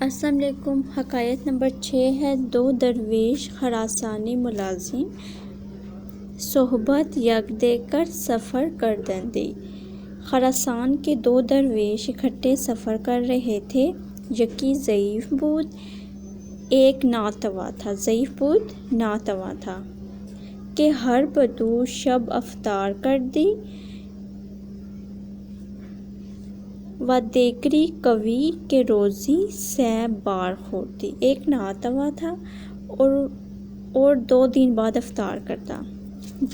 السلام علیکم۔ حکایت نمبر 6 ہے دو درویش خراسانی ملازم صحبت یک دے کر سفر کردندی۔ خراسان کے دو درویش اکٹھے سفر کر رہے تھے۔ یکی ضعیف بود، ایک ناتواں تھا کہ ہر بدو شب افطار کردی و دیگری قوی کے روزی 3 بار خوردی۔ ایک ناتواں تھا اور 2 دن بعد افطار کرتا،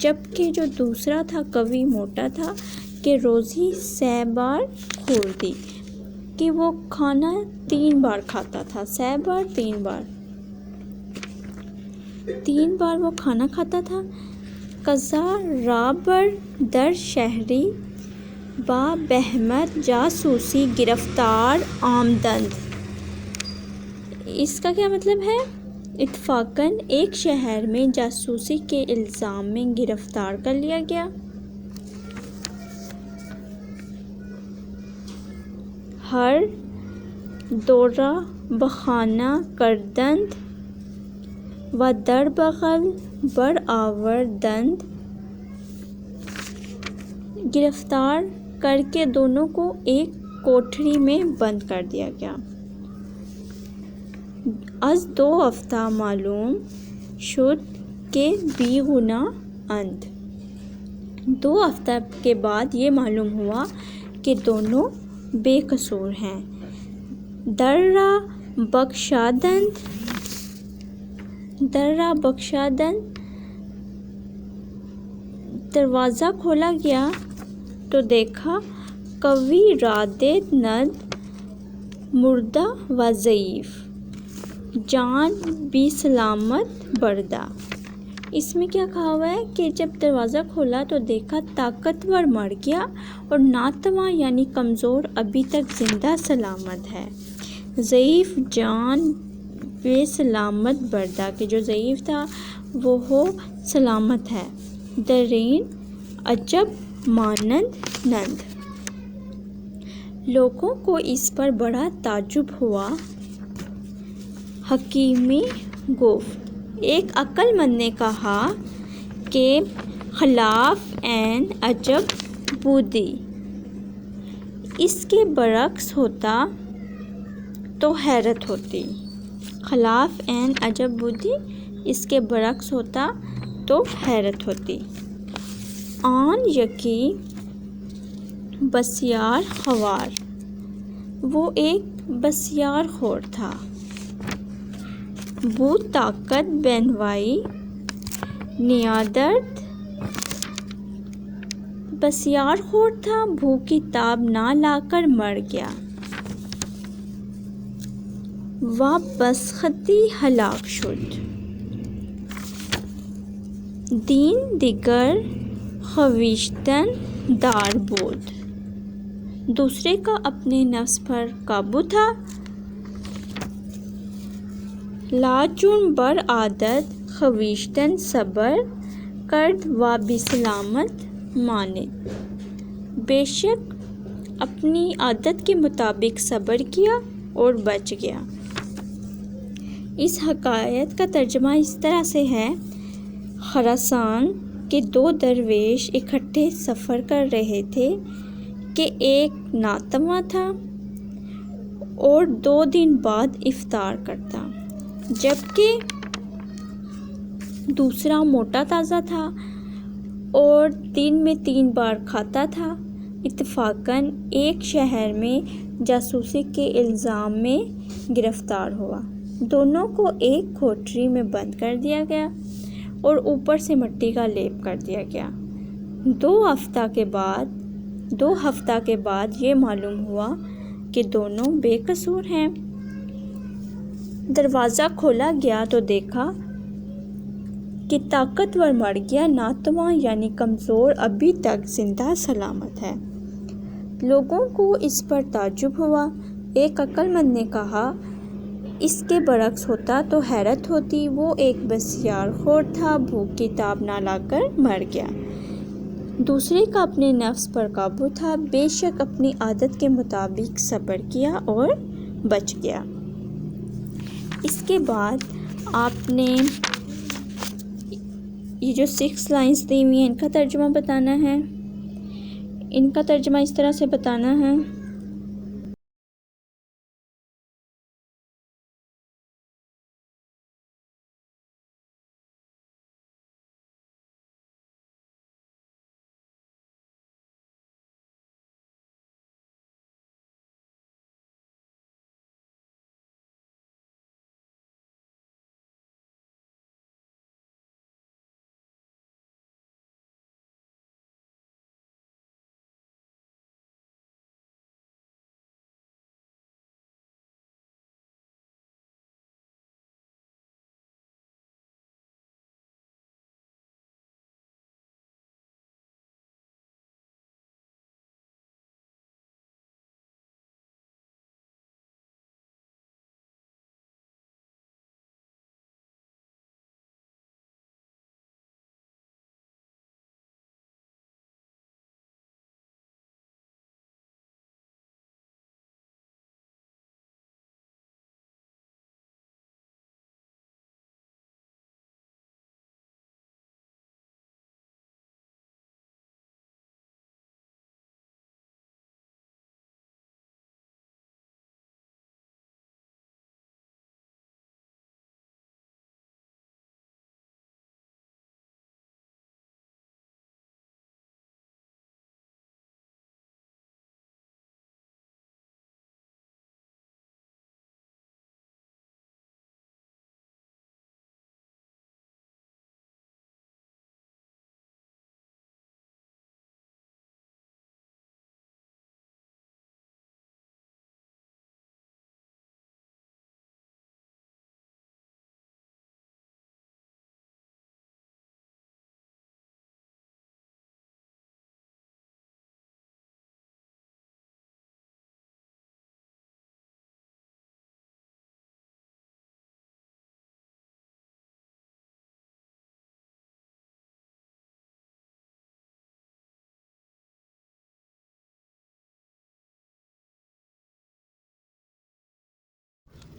جبکہ جو دوسرا تھا قوی موٹا تھا کہ روزی 3 بار خوردی، کہ وہ کھانا 3 بار کھاتا تھا۔ 3 بار 3 بار وہ کھانا کھاتا تھا۔ قضا رابر در شہری با بہمت جاسوسی گرفتار آمدند۔ اس کا کیا مطلب ہے؟ اتفاقاً ایک شہر میں جاسوسی کے الزام میں گرفتار کر لیا گیا۔ ہر دورہ بخانہ کردند و در بغل بر آوردند۔ گرفتار کر کے دونوں کو ایک کوٹھری میں بند کر دیا گیا۔ از 2 ہفتہ معلوم شد کہ بی گناہ اند۔ 2 ہفتہ کے بعد یہ معلوم ہوا کہ دونوں بے قصور ہیں۔ در را بخشادند، دروازہ کھولا گیا تو دیکھا قوی رادت ند مردہ و ضعیف، جان بھی سلامت بردہ۔ اس میں کیا کہا ہوا ہے کہ جب دروازہ کھولا تو دیکھا طاقتور مر گیا اور ناتواں یعنی کمزور ابھی تک زندہ سلامت ہے۔ ضعیف جان بے سلامت بردہ، کہ جو ضعیف تھا وہ سلامت ہے۔ درین عجب مانند نند، لوگوں کو اس پر بڑا تعجب ہوا۔ حکیمی گفت، ایک عقل مند نے کہا کہ خلاف عین عجب بودی، اس کے برعکس ہوتا تو حیرت ہوتی۔ خلاف عین عجب بودی، اس کے برعکس ہوتا تو حیرت ہوتی۔ آن یکی بسیار خوار، وہ ایک بسیار خور تھا۔ بود طاقت بنوائی نیادرد، بسیار خور تھا، بھوک کی تاب نہ لا کر مر گیا۔ و بسختی ہلاک شد۔ دین دیگر خویشتن دار بود، دوسرے کا اپنے نفس پر قابو تھا۔ لا چون بر عادت خویشتن صبر کرد و بی سلامت ماند، بے شک اپنی عادت کے مطابق صبر کیا اور بچ گیا۔ اس حکایت کا ترجمہ اس طرح سے ہے: خراسان کے 2 درویش اکٹھے سفر کر رہے تھے کہ ایک ناتواں تھا اور 2 دن بعد افطار کرتا، جبکہ دوسرا موٹا تازہ تھا اور دن میں 3 بار کھاتا تھا۔ اتفاقاً ایک شہر میں جاسوسی کے الزام میں گرفتار ہوا۔ دونوں کو ایک کوٹھری میں بند کر دیا گیا اور اوپر سے مٹی کا لیپ کر دیا گیا۔ 2 ہفتہ کے بعد یہ معلوم ہوا کہ دونوں بے قصور ہیں۔ دروازہ کھولا گیا تو دیکھا کہ طاقتور مر گیا، ناتواں یعنی کمزور ابھی تک زندہ سلامت ہے۔ لوگوں کو اس پر تعجب ہوا۔ ایک عقل مند نے کہا، اس کے برعکس ہوتا تو حیرت ہوتی۔ وہ ایک بسیار خور تھا، بھوک کی تاب نہ لا کر مر گیا۔ دوسرے کا اپنے نفس پر قابو تھا، بے شک اپنی عادت کے مطابق صبر کیا اور بچ گیا۔ اس کے بعد آپ نے یہ جو 6 لائنس دی ہوئی ہیں ان کا ترجمہ بتانا ہے. ان کا ترجمہ اس طرح سے بتانا ہے.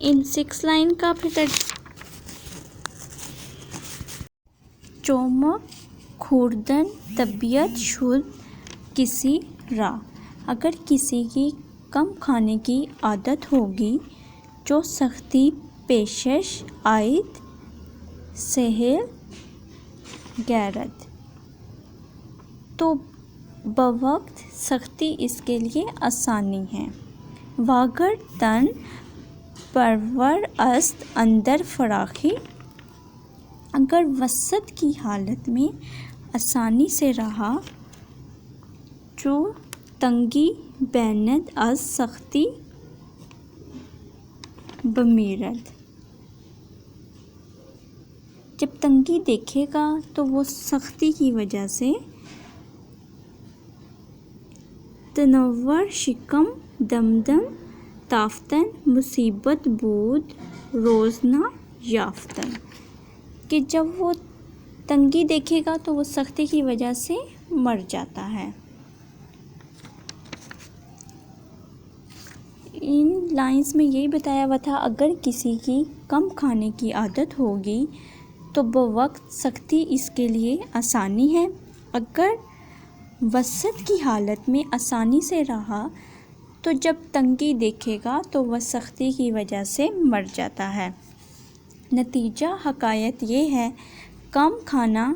ان 6 لائن کا پھر چومک خوردن طبیعت شد کسی راہ. اگر کسی کی کم کھانے کی عادت ہوگی جو سختی پیشش آئید سہل غیرت تو بوقت سختی اس کے لیے آسانی ہے. واگر تن پرور است اندر فراخی. اگر وسط کی حالت میں آسانی سے رہا جو تنگی بیند از سختی بمیرد. جب تنگی دیکھے گا تو وہ سختی کی وجہ سے تنور شکم دمدم تافتن مصیبت بود روزنہ یافتن. کہ جب وہ تنگی دیکھے گا تو وہ سختی کی وجہ سے مر جاتا ہے. ان لائنز میں یہی بتایا ہوا تھا اگر کسی کی کم کھانے کی عادت ہوگی تو بوقت سختی اس کے لیے آسانی ہے. اگر وسط کی حالت میں آسانی سے رہا تو جب تنگی دیکھے گا تو وہ سختی کی وجہ سے مر جاتا ہے. نتیجہ حکایت یہ ہے کم کھانا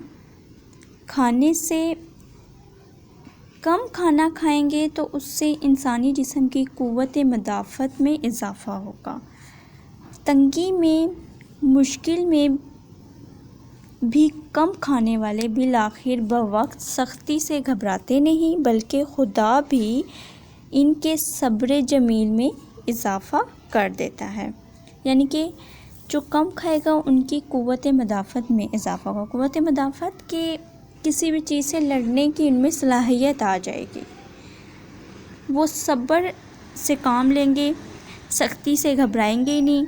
کھائیں گے تو اس سے انسانی جسم کی قوت مدافعت میں اضافہ ہوگا. تنگی میں مشکل میں بھی کم کھانے والے بالآخر بوقت سختی سے گھبراتے نہیں بلکہ خدا بھی ان کے صبر جمیل میں اضافہ کر دیتا ہے. یعنی کہ جو کم کھائے گا ان کی قوت مدافعت میں اضافہ ہوگا. قوت مدافعت کے کسی بھی چیز سے لڑنے کی ان میں صلاحیت آ جائے گی. وہ صبر سے کام لیں گے, سختی سے گھبرائیں گے ہی نہیں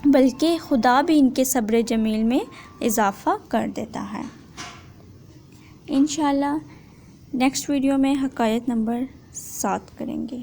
بلکہ خدا بھی ان کے صبر جمیل میں اضافہ کر دیتا ہے. انشاءاللہ نیکسٹ ویڈیو میں حکایت نمبر 7 کریں گے.